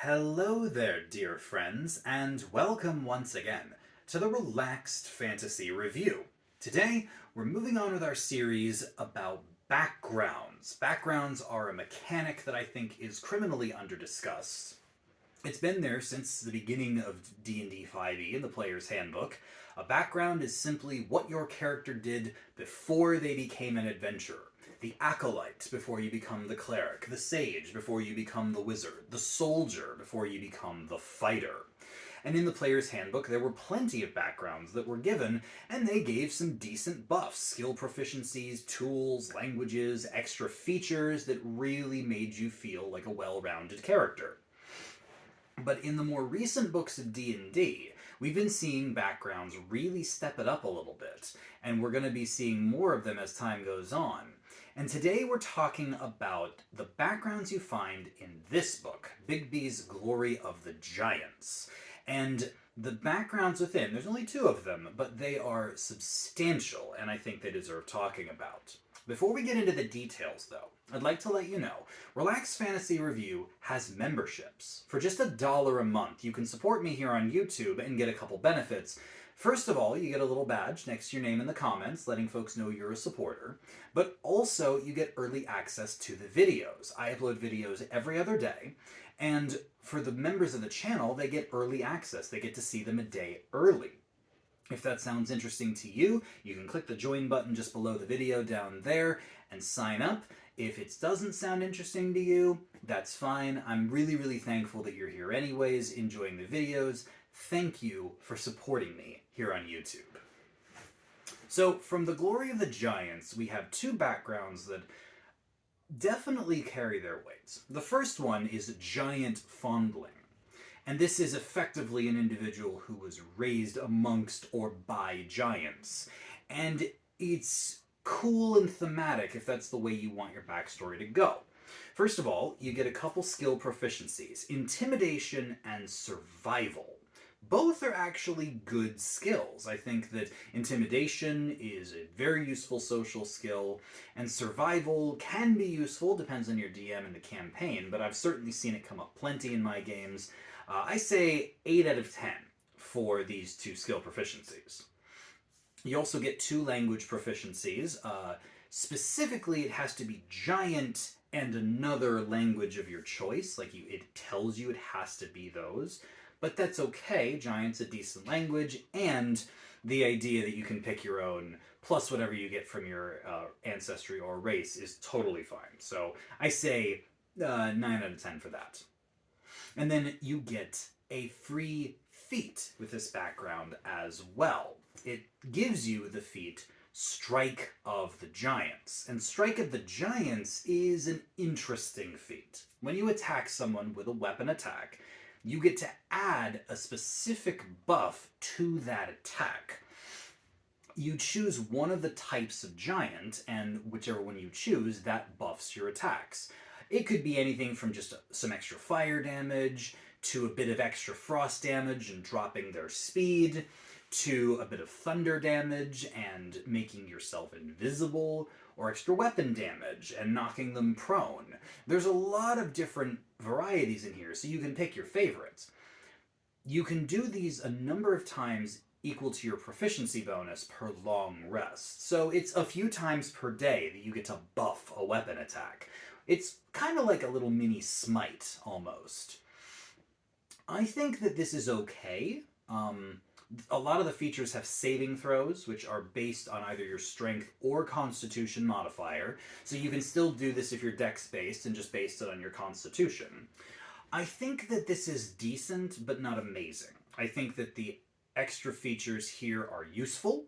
Hello there, dear friends, and welcome once again to the Relaxed Fantasy Review. Today, we're moving on with our series about backgrounds. Backgrounds are a mechanic that I think is criminally underdiscussed. It's been there since the beginning of D&D 5e in the Player's Handbook. A background is simply what your character did before they became an adventurer. The acolyte before you become the cleric, the sage before you become the wizard, the soldier before you become the fighter. And in the Player's Handbook, there were plenty of backgrounds that were given, and they gave some decent buffs, skill proficiencies, tools, languages, extra features that really made you feel like a well-rounded character. But in the more recent books of D&D, we've been seeing backgrounds really step it up a little bit, and we're going to be seeing more of them as time goes on. And today we're talking about the backgrounds you find in this book, Bigby's Glory of the Giants. And the backgrounds within, there's only two of them, but they are substantial, and I think they deserve talking about. Before we get into the details, though, I'd like to let you know, Relaxed Fantasy Review has memberships. For just $1 a month, you can support me here on YouTube and get a couple benefits. First of all, you get a little badge next to your name in the comments, letting folks know you're a supporter. But also, you get early access to the videos. I upload videos every other day, and for the members of the channel, they get early access. They get to see them a day early. If that sounds interesting to you, you can click the join button just below the video down there and sign up. If it doesn't sound interesting to you, that's fine. I'm really thankful that you're here anyways, enjoying the videos. Thank you for supporting me here on YouTube. So, from the Glory of the Giants, we have two backgrounds that definitely carry their weights. The first one is Giant Fondling. And this is effectively an individual who was raised amongst or by giants. And it's cool and thematic if that's the way you want your backstory to go. First of all, you get a couple skill proficiencies, Intimidation and Survival. Both are actually good skills. I think that Intimidation is a very useful social skill, and Survival can be useful, depends on your DM and the campaign, but I've certainly seen it come up plenty in my games. I say 8 out of 10 for these two skill proficiencies. You also get 2 language proficiencies. Specifically, it has to be giant and another language of your choice. It tells you it has to be those. But that's okay. Giant's a decent language, and the idea that you can pick your own plus whatever you get from your ancestry or race is totally fine. So I say 9 out of 10 for that. And then you get a free feat with this background as well. It gives you the feat Strike of the Giants. And Strike of the Giants is an interesting feat. When you attack someone with a weapon attack, you get to add a specific buff to that attack. You choose one of the types of giant, and whichever one you choose, that buffs your attacks. It could be anything from just some extra fire damage, to a bit of extra frost damage and dropping their speed, to a bit of thunder damage and making yourself invisible, or extra weapon damage and knocking them prone. There's a lot of different varieties in here, so you can pick your favorites. You can do these a number of times equal to your proficiency bonus per long rest. So it's a few times per day that you get to buff a weapon attack. It's kind of like a little mini smite, almost. I think that this is okay. A lot of the features have saving throws, which are based on either your strength or constitution modifier, so you can still do this if you're dex-based and just based it on your constitution. I think that this is decent, but not amazing. I think that the extra features here are useful.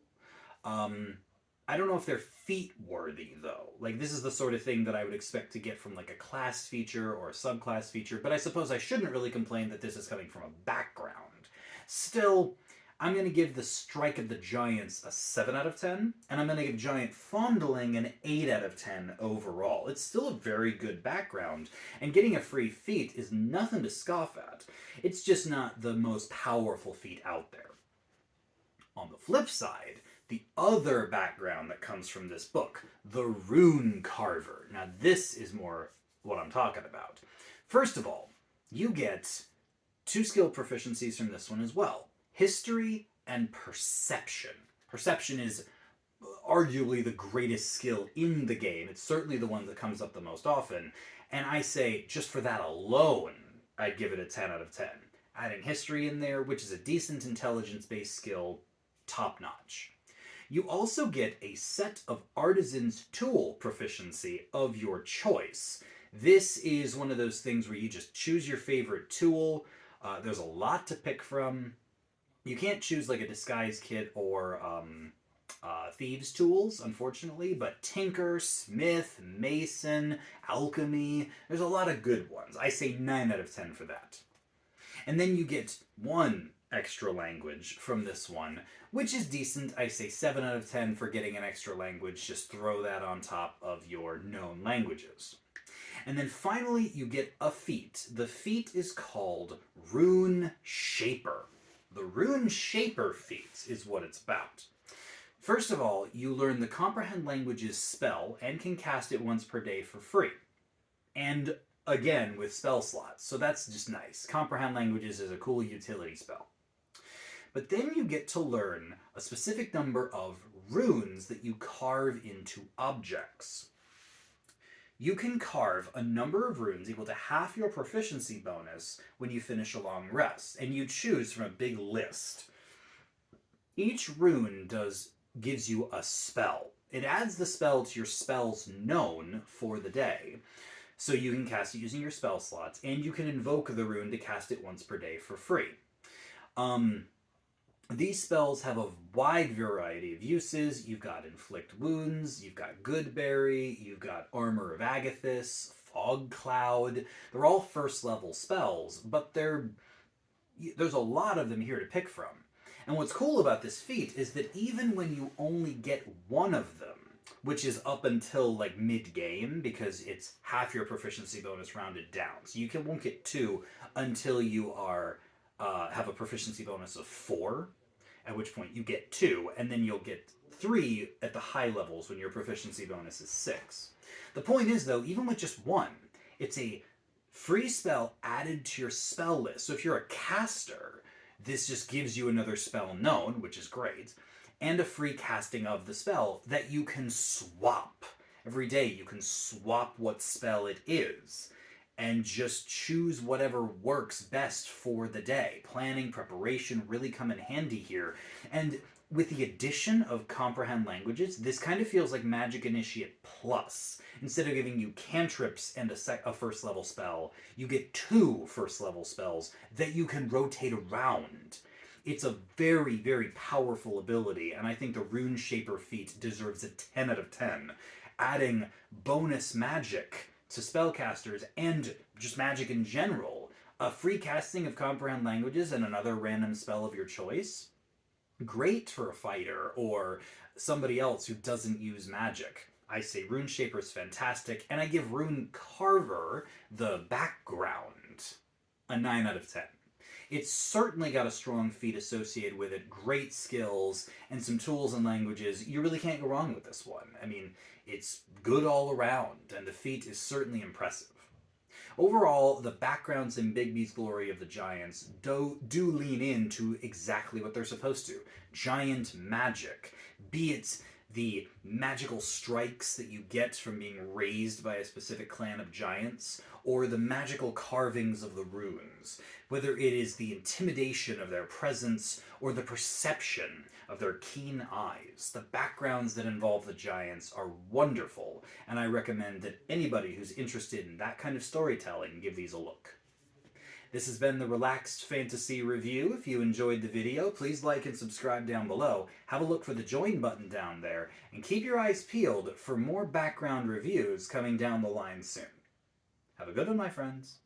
I don't know if they're feat-worthy, though. This is the sort of thing that I would expect to get from, a class feature or a subclass feature, but I suppose I shouldn't really complain that this is coming from a background. Still, I'm going to give the Strike of the Giants a 7 out of 10, and I'm going to give Giant Fondling an 8 out of 10 overall. It's still a very good background, and getting a free feat is nothing to scoff at. It's just not the most powerful feat out there. On the flip side, the other background that comes from this book, the Rune Carver. Now this is more what I'm talking about. First of all, You get 2 skill proficiencies from this one as well: history and perception. Perception is arguably the greatest skill in the game. It's certainly the one that comes up the most often. And I say, just for that alone, I'd give it a 10 out of 10. Adding history in there, which is a decent intelligence based skill, top notch. You also get a set of artisan's tool proficiency of your choice. This is one of those things where you just choose your favorite tool. There's a lot to pick from. You can't choose like a disguise kit or thieves' tools, unfortunately, but tinker, smith, mason, alchemy, there's a lot of good ones. I say 9 out of 10 for that. And then you get 1 extra language from this one, which is decent. I say 7 out of 10 for getting an extra language. Just throw that on top of your known languages. And then finally, you get a feat. The feat is called Rune Shaper. The Rune Shaper feat is what it's about. First of all, you learn the Comprehend Languages spell and can cast it once per day for free. And again, with spell slots, so that's just nice. Comprehend Languages is a cool utility spell. But then you get to learn a specific number of runes that you carve into objects. You can carve a number of runes equal to half your proficiency bonus when you finish a long rest, and you choose from a big list. Each rune gives you a spell. It adds the spell to your spells known for the day. So you can cast it using your spell slots, and you can invoke the rune to cast it once per day for free. These spells have a wide variety of uses. You've got Inflict Wounds, you've got Goodberry, you've got Armor of Agathis, Fog Cloud. They're all first level spells, but there's a lot of them here to pick from. And what's cool about this feat is that even when you only get one of them, which is up until like mid-game, because it's half your proficiency bonus rounded down. So you won't get 2 until you have a proficiency bonus of 4, at which point you get 2, and then you'll get 3 at the high levels when your proficiency bonus is 6. The point is, though, even with just 1, it's a free spell added to your spell list. So if you're a caster, this just gives you another spell known, which is great, and a free casting of the spell that you can swap. Every day you can swap what spell it is and just choose whatever works best for the day. Planning, preparation really come in handy here. And with the addition of Comprehend Languages, this kind of feels like Magic Initiate Plus. Instead of giving you cantrips and a first level spell, you get 2 first level spells that you can rotate around. It's a very, very powerful ability, and I think the Rune Shaper feat deserves a 10 out of 10. Adding bonus magic to spellcasters and just magic in general, a free casting of Comprehend Languages and another random spell of your choice, great for a fighter or somebody else who doesn't use magic. I say Rune Shaper is fantastic, and I give Rune Carver, the background, a 9 out of 10. It's certainly got a strong feat associated with it, great skills, and some tools and languages. You really can't go wrong with this one. I mean, it's good all around, and the feat is certainly impressive. Overall, the backgrounds in Bigby's Glory of the Giants do lean into exactly what they're supposed to. Giant magic. Be it the magical strikes that you get from being raised by a specific clan of giants, or the magical carvings of the runes, whether it is the intimidation of their presence or the perception of their keen eyes. The backgrounds that involve the giants are wonderful, and I recommend that anybody who's interested in that kind of storytelling give these a look. This has been the Relaxed Fantasy Review. If you enjoyed the video, please like and subscribe down below. Have a look for the join button down there, and keep your eyes peeled for more background reviews coming down the line soon. Have a good one, my friends.